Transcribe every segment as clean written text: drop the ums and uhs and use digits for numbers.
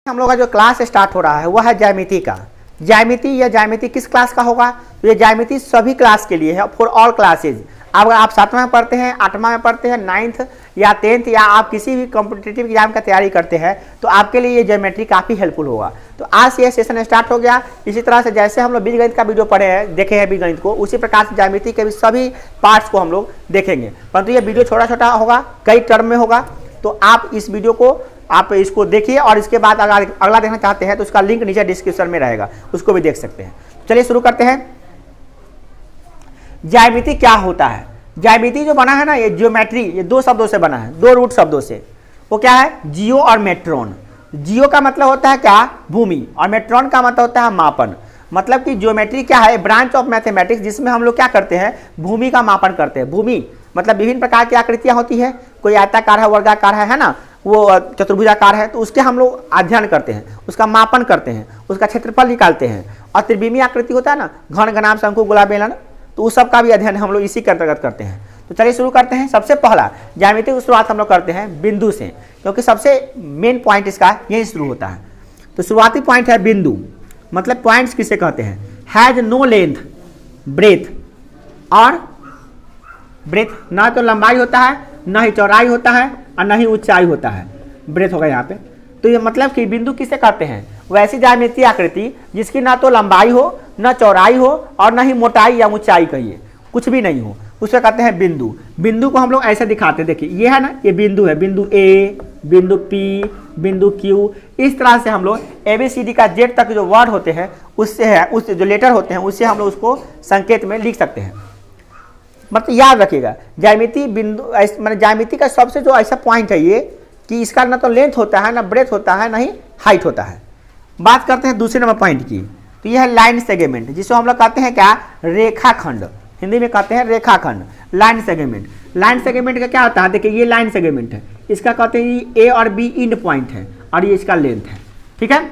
हम लोग का जो क्लास स्टार्ट हो रहा है वह है ज्यामिति का। ज्यामिति या ज्यामिति किस क्लास का होगा? तो ये ज्यामिति सभी क्लास के लिए है, फॉर ऑल क्लासेज। अब अगर आप 7वां में पढ़ते हैं, 8वां में पढ़ते हैं, 9th या 10th या आप किसी भी कॉम्पिटिटिव एग्जाम का तैयारी करते हैं तो आपके लिए ये ज्योमेट्री काफ़ी हेल्पफुल होगा। तो आज से ये सेशन स्टार्ट हो गया। इसी तरह से जैसे हम लोग बीजगणित का वीडियो पढ़े हैं, देखे हैं बीजगणित को, उसी प्रकार से ज्यामिति के भी सभी पार्ट्स को हम लोग देखेंगे। परंतु ये वीडियो छोटा छोटा होगा, कई टर्म में होगा। तो आप इस वीडियो को आप इसको देखिए और इसके बाद अगर अगला देखना चाहते हैं तो उसका लिंक नीचे डिस्क्रिप्शन में रहेगा, उसको भी देख सकते हैं। चलिए शुरू करते हैं। ज्यामिति क्या होता है? ज्यामिति जो बना है ना, ये ज्योमेट्री, ये दो शब्दों से बना है, दो रूट शब्दों से। वो क्या है? जियो और मेट्रोन। जियो का मतलब होता है क्या? भूमि, और मेट्रोन का मतलब होता है मापन। मतलब कि ज्योमेट्री क्या है? ब्रांच ऑफ मैथमेटिक्स जिसमें हम लोग क्या करते हैं? भूमि का मापन करते हैं। भूमि मतलब विभिन्न प्रकार की आकृतियां होती है, कोई आयताकार है, वर्गाकार है ना, वो चतुर्भुजाकार है, तो उसके हम लोग अध्ययन करते हैं, उसका मापन करते हैं, उसका क्षेत्रफल निकालते हैं। और त्रिविमीय आकृति होता है ना, घन, घनाभ, शंकु, गोला, बेलन, तो उस सब का भी अध्ययन हम लोग इसी के अंतर्गत करते हैं। तो चलिए शुरू करते हैं। सबसे पहला ज्यामिति की शुरुआत हम लोग करते हैं बिंदु से, क्योंकि सबसे मेन पॉइंट इसका यही शुरू होता है। तो शुरुआती पॉइंट है बिंदु। मतलब पॉइंट्स किसे कहते हैं? हैज नो लेंथ, ब्रेथ, और ब्रेथ ना तो लंबाई होता है, न ही चौड़ाई होता है, और न ही ऊंचाई होता है। ब्रेथ होगा यहाँ पे। तो ये मतलब कि बिंदु किसे कहते हैं? वैसी ज्यामितीय आकृति जिसकी ना तो लंबाई हो, न चौड़ाई हो, और न ही मोटाई या ऊंचाई कहिए, कुछ भी नहीं हो, उसे कहते हैं बिंदु। बिंदु को हम लोग ऐसे दिखाते हैं, देखिए ये है ना, ये बिंदु है, बिंदु ए, बिंदु पी, बिंदु क्यू। इस तरह से हम लोग ABCD का Z तक जो वर्ड होते हैं उससे है, उस जो लेटर होते हैं उससे हम लोग उसको संकेत में लिख सकते हैं। मतलब याद रखिएगा, ज्यामिति बिंदु मतलब ज्यामिति का सबसे जो ऐसा पॉइंट है ये कि इसका ना तो लेंथ होता है, ना ब्रेथ होता है, ना ही हाइट होता है। बात करते हैं दूसरे नंबर पॉइंट की। तो यह है लाइन सेगमेंट, जिसको हम लोग कहते हैं क्या? रेखाखंड। हिंदी में कहते हैं रेखाखंड, लाइन सेगमेंट। लाइन सेगमेंट का क्या होता है? देखिए ये लाइन सेगमेंट है, इसका कहते हैं ये A और B इंड पॉइंट है, और ये इसका लेंथ है। ठीक है।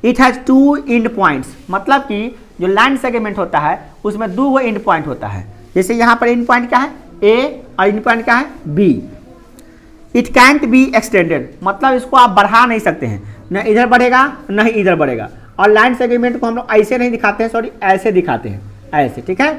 It has 2 end points. मतलब कि जो लाइन सेगमेंट होता है उसमें 2 इंड पॉइंट होता है। जैसे यहाँ पर इंड पॉइंट क्या है? A, और इंड पॉइंट क्या है? B। It cantt be extended, मतलब इसको आप बढ़ा नहीं सकते हैं, न इधर बढ़ेगा न ही इधर बढ़ेगा। और लाइन सेगमेंट को हम लोग ऐसे नहीं दिखाते हैं, सॉरी ऐसे दिखाते हैं, ऐसे। ठीक है।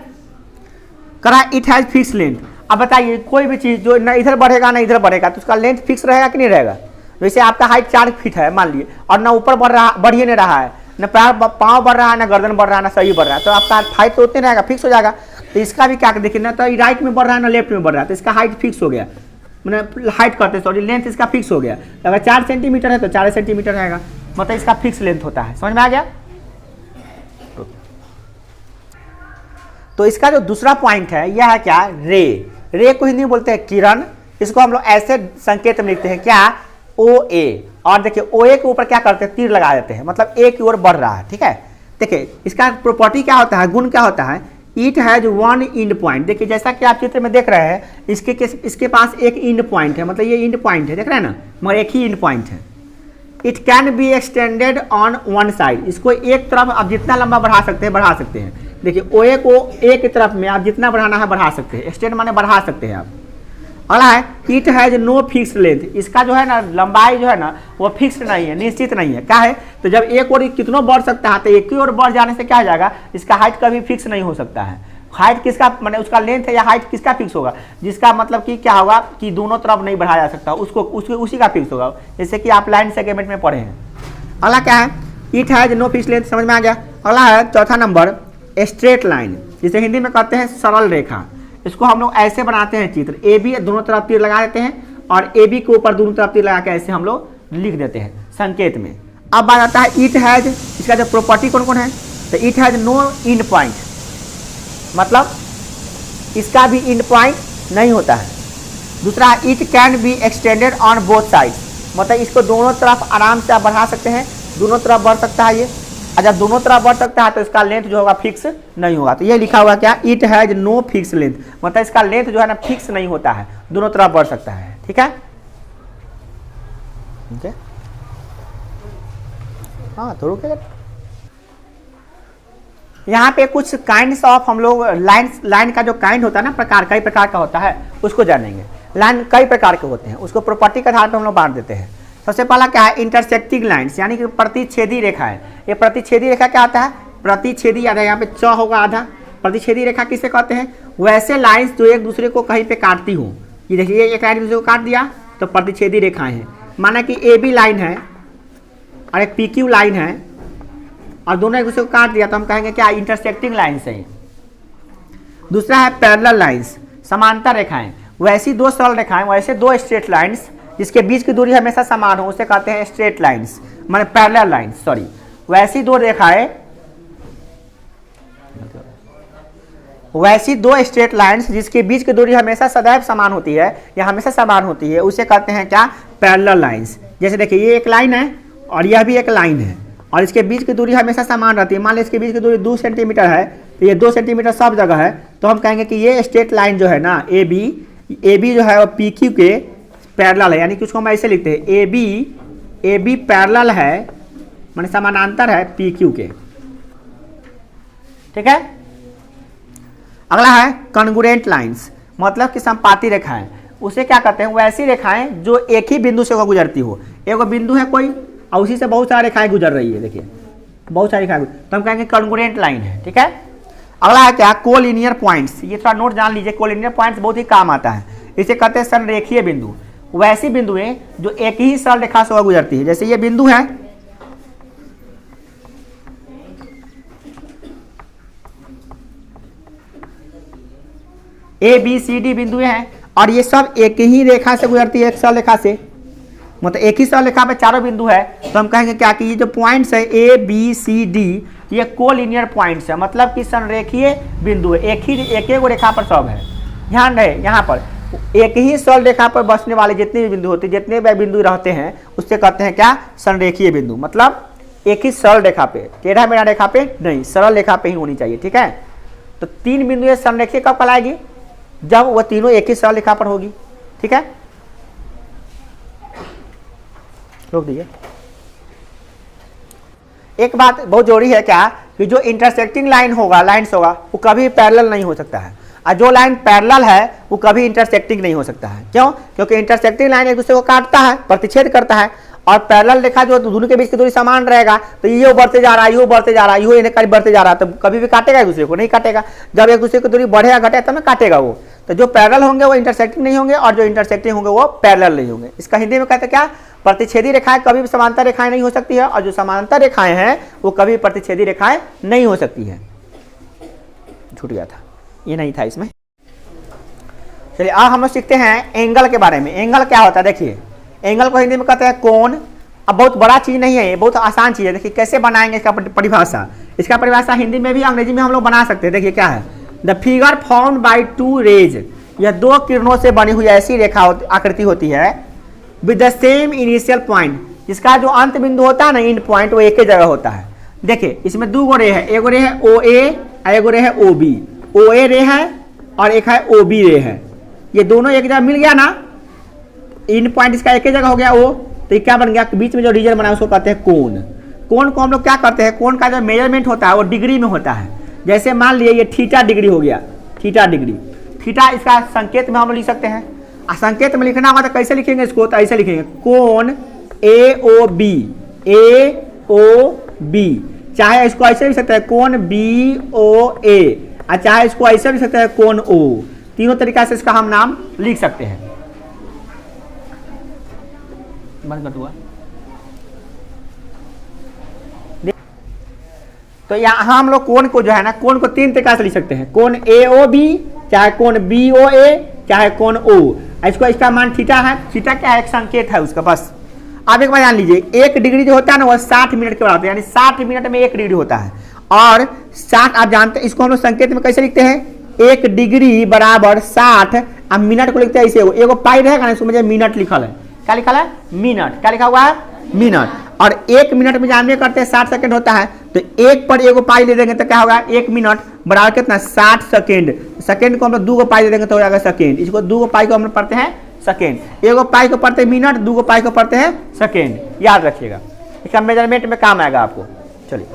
करा इट हैज फिक्स लेंथ। अब बताइए कोई भी चीज़ जो न इधर बढ़ेगा न इधर बढ़ेगा तो उसका लेंथ फिक्स रहेगा कि नहीं रहेगा? जैसे आपका हाइट 4 फीट है मान लिए, और न ऊपर बढ़ ही नहीं रहा है, न पाँव बढ़ रहा है, न गर्दन बढ़ रहा है, न सही बढ़ रहा है, तो आपका हाइट तो उतने रहेगा, फिक्स हो जाएगा। तो इसका भी क्या देखिए, ना तो राइट में बढ़ रहा है ना लेफ्ट में बढ़ रहा है, तो इसका हाइट फिक्स हो गया। मैंने हाइट करते सॉरी लेंथ इसका फिक्स हो गया। तो अगर 4 सेंटीमीटर है तो 4 सेंटीमीटर रहेगा, मतलब इसका फिक्स लेंथ होता है। समझ में आ गया? तो इसका जो दूसरा पॉइंट है यह है क्या? रे। रे को हिंदी में बोलते हैं किरण। इसको हम लोग ऐसे संकेत में लिखते हैं क्या? OA। और देखिए OA के ऊपर क्या करते हैं? तीर लगा देते हैं, मतलब A की ओर बढ़ रहा है। ठीक है। देखिए इसका प्रॉपर्टी क्या होता है, गुण क्या होता है? It has 1 end point. देखिए जैसा कि आप चित्र में देख रहे हैं, इसके पास एक इंड पॉइंट है, मतलब ये इंड पॉइंट है, देख रहे हैं ना, मगर एक ही इंड पॉइंट है। It can be extended on one side. इसको एक तरफ आप जितना लंबा बढ़ा सकते हैं बढ़ा सकते हैं। देखिए OA को एक तरफ में आप जितना बढ़ाना है बढ़ा सकते हैं, एक्सटेंड माने बढ़ा सकते हैं आप। अगला है it has no fix length. इसका जो है ना लंबाई जो है ना वो फिक्स नहीं है, निश्चित नहीं है। क्या है? तो जब एक और कितना बढ़ सकता है, तो एक ही ओर बढ़ जाने से क्या हो जाएगा? इसका हाइट कभी फिक्स नहीं हो सकता है। हाइट किसका माने उसका लेंथ है या हाइट किसका फिक्स होगा? जिसका मतलब कि क्या होगा कि दोनों तरफ नहीं बढ़ाया जा सकता, उसको उसी का फिक्स होगा, जैसे कि आप लाइन सेगमेंट में पढ़े हैं। अगला क्या है? It has no fix length. समझ में आ गया? अगला है चौथा नंबर स्ट्रेट लाइन, जिसे हिंदी में कहते हैं सरल रेखा। इसको हम लोग ऐसे बनाते हैं चित्र, AB दोनों तरफ तीर लगा देते हैं, और AB के ऊपर दोनों तरफ तीर लगा के ऐसे हम लोग लिख देते हैं संकेत में। अब बात आता है इट हैज। इसका जो प्रॉपर्टी कौन कौन है? तो it has no end point, मतलब इसका भी इंड पॉइंट नहीं होता है। दूसरा it can be extended on both side, मतलब इसको दोनों तरफ आराम से आप बढ़ा सकते हैं, दोनों तरफ बढ़ सकता है ये। जब दोनों तरफ बढ़ सकता है तो इसका लेंथ जो होगा फिक्स नहीं होगा। तो ये लिखा हुआ क्या? It has no fix length, मतलब इसका लेंथ जो है ना फिक्स नहीं होता है, दोनों तरफ बढ़ सकता है। ठीक है। ओके, हाँ तो रुकेगा। यहाँ पे कुछ काइंड्स ऑफ हम लोग लाइन का जो काइंड होता है ना, प्रकार, कई प्रकार का होता है, उसको जानेंगे। लाइन कई प्रकार के होते हैं, उसको प्रॉपर्टी के आधार पर हम लोग बांट देते हैं। सबसे पहला क्या है, इंटरसेक्टिंग लाइन्स, यानी कि प्रतिच्छेदी रेखा है। ये प्रतिच्छेदी रेखा क्या होता है, प्रतिच्छेदी आधा, यहाँ पे च होगा आधा। प्रतिच्छेदी रेखा किसे कहते हैं, वैसे लाइन्स जो एक दूसरे को कहीं पे काटती हो। ये देखिए एक लाइन दूसरे को काट दिया तो प्रतिच्छेदी रेखाएं हैं। माना कि ए बी लाइन है और एक पी क्यू लाइन है और दोनों एक दूसरे को काट दिया तो हम कहेंगे क्या, इंटरसेक्टिंग लाइन्स है। दूसरा है पैरेलल लाइन्स, समांतर रेखाएं। वैसी दो सरल रेखाएं, वैसे दो स्ट्रेट लाइन्स जिसके बीच की दूरी हमेशा समान हो, उसे कहते हैं स्ट्रेट लाइन्स, माने पैरेलल लाइन्स, सॉरी। वैसी दो रेखाएं, वैसी दो स्ट्रेट लाइन्स जिसके बीच की दूरी हमेशा सदैव समान होती है या हमेशा समान होती है, उसे कहते हैं क्या, पैरेलल लाइन्स। जैसे देखिए ये एक लाइन है और यह भी एक लाइन है और इसके बीच की दूरी हमेशा समान रहती है। मान लीजिए इसके बीच की दूरी 2 सेंटीमीटर है तो ये 2 सेंटीमीटर सब जगह है, तो हम कहेंगे कि ये स्ट्रेट लाइन जो है ना ए बी जो है वो पी क्यू के पैरेलल है, यानी कि उसको हम ऐसे लिखते हैं ए बी पैरेलल है, माने समानांतर है पी क्यू के। ठीक है। अगला है कॉन्ग्रुएंट लाइन्स, मतलब कि समपाती रेखाएं। उसे क्या कहते हैं, वैसी रेखाएं जो एक ही बिंदु से गुजरती हो। एक बिंदु है कोई और उसी से बहुत सारी रेखाएं गुजर रही है, देखिए बहुत सारी रेखाएं, तो हम कहेंगे कॉन्ग्रुएंट लाइन है। ठीक है। अगला है क्या, कोलिनियर पॉइंट्स। ये थोड़ा नोट जान लीजिए, कोलिनियर पॉइंट्स बहुत ही काम आता है। इसे कहते हैं संरेखीय बिंदु। वैसी बिंदुएं जो एक ही सरल रेखा से गुजरती है। जैसे ये बिंदु है, ए बी सी डी बिंदुएं हैं और ये सब एक ही रेखा से गुजरती है, एक सरल रेखा से, मतलब एक ही सरल रेखा पे चारों बिंदु है, तो हम कहेंगे क्या कि ये जो पॉइंट्स है ए बी सी डी ये कोलिनियर पॉइंट्स है, मतलब कि संरेखीय बिंदु है, एक ही रेखा पर सब है। ध्यान रहे यहाँ पर एक ही सरल रेखा पर बसने वाले जितने भी बिंदु होते हैं, जितने भी बिंदु रहते हैं, उससे कहते हैं क्या, संरेखीय बिंदु। मतलब एक ही सरल रेखा पे, टेढ़ा मेढ़ा रेखा पे नहीं, सरल रेखा पे ही होनी चाहिए। ठीक है। तो 3 बिंदुएं संरेखीय कब कहलाएगी, जब वह तीनों एक ही सरल रेखा पर होगी। ठीक है। रोक दीजिए। एक बात बहुत जरूरी है क्या, कि जो इंटरसेक्टिंग लाइन्स होगा वो कभी पैरेलल नहीं हो सकता है, और जो लाइन पैरेलल है वो कभी इंटरसेक्टिंग नहीं हो सकता है। क्यों, क्योंकि इंटरसेक्टिंग लाइन एक दूसरे को काटता है, प्रतिच्छेद करता है, और पैरेलल रेखा जो दोनों के बीच की दूरी समान रहेगा, तो ये बढ़ते जा रहा है, ये बढ़ते जा रहा है, ये इन्हें करीब बढ़ते जा रहा है, तो कभी भी काटेगा एक दूसरे को नहीं काटेगा। जब एक दूसरे की दूरी बढ़ेगा घटेगा तब ना काटेगा वो। तो जो पैरेलल होंगे वो इंटरसेक्टिंग नहीं होंगे और जो इंटरसेक्टिंग होंगे वो पैरेलल नहीं होंगे। इसका हिंदी में कहते हैं क्या, प्रतिच्छेदी रेखाएं कभी भी समांतर रेखाएं नहीं हो सकती है, और जो समांतर रेखाएं हैं वो कभी प्रतिच्छेदी रेखाएं नहीं हो सकती है। छूट गया था, ये नहीं था इसमें। चलिए अब हम लोग सीखते हैं एंगल के बारे में। एंगल क्या होता है, देखिए एंगल को हिंदी में कहते हैं कोण। अब बहुत बड़ा चीज नहीं है, ये बहुत आसान चीज है। देखिए कैसे बनाएंगे इसका परिभाषा। इसका परिभाषा हिंदी में भी अंग्रेजी में हम लोग बना सकते हैं। देखिए क्या है, the figure formed by 2 rays, यह 2 किरणों से बनी हुई ऐसी रेखा आकृति होती है, with the same initial point, जिसका जो अंत बिंदु होता है ना, इन पॉइंट, वो एक ही जगह होता है। देखिए इसमें 2 रे है, एक रे है ओ ए और एक रे है ओ बी। ओ ए रे है और एक है ओ बी रे है, ये दोनों एक जगह मिल गया ना, इन पॉइंट इसका एक ही जगह हो गया ओ, तो ये क्या बन गया, बीच में जो रीजन बना है उसको कहते हैं कोण। कोण को हम लोग क्या करते हैं, कोण का जो मेजरमेंट होता है वो डिग्री में होता है। जैसे मान लिए ये थीटा डिग्री हो गया, थीटा डिग्री, थीटा इसका संकेत में हम लिख सकते हैं। संकेत में लिखना होगा तो कैसे लिखेंगे इसको, तो ऐसे लिखेंगे कोण ए ओ बी, चाहे इसको ऐसे लिख सकते हैं कोण बी ओ ए, और चाहे इसको ऐसे लिख सकते हैं कोण ओ। तीनों तरीका से इसका हम नाम लिख सकते हैं। बंद कर दूंगा। तो यहाँ हम लोग कोण को जो है ना, कोण को 3 तरीका से लिख सकते हैं, कोण ए ओ बी, चाहे कोण बी ओ ए, चाहे कोण ओ। इसको इसका मान थीटा है, थीटा क्या है, एक संकेत है उसका बस। आप एक बार जान लीजिए, 1 डिग्री जो होता है ना वो 60 मिनट के बराबर, यानी 60 मिनट में 1 डिग्री होता है। और 60 आप जानते हैं, इसको हम लोग संकेत में कैसे लिखते हैं, 1 डिग्री बराबर 60। अब मिनट को लिखते हैं ऐसे, एगो पाई रहेगा ना, इसमें मिनट लिखल है, क्या लिखा है, मिनट, क्या लिखा हुआ है, मिनट। और 1 मिनट में जानवे करते हैं 60 सेकंड होता है, तो 1 पर एगो पाई ले देंगे तो क्या होगा, 1 मिनट बराबर कितना, 60 सेकंड। सेकंड को हम लोग 2 पाई ले देंगे तो हो जाएगा सेकंड। इसको 2 पाई को हम लोग पढ़ते हैं सेकंड, एगो पाई को पढ़ते हैं मिनट, 2 पाई को पढ़ते हैं सेकंड। याद रखिएगा, इसका मेजरमेंट में काम आएगा आपको। चलिए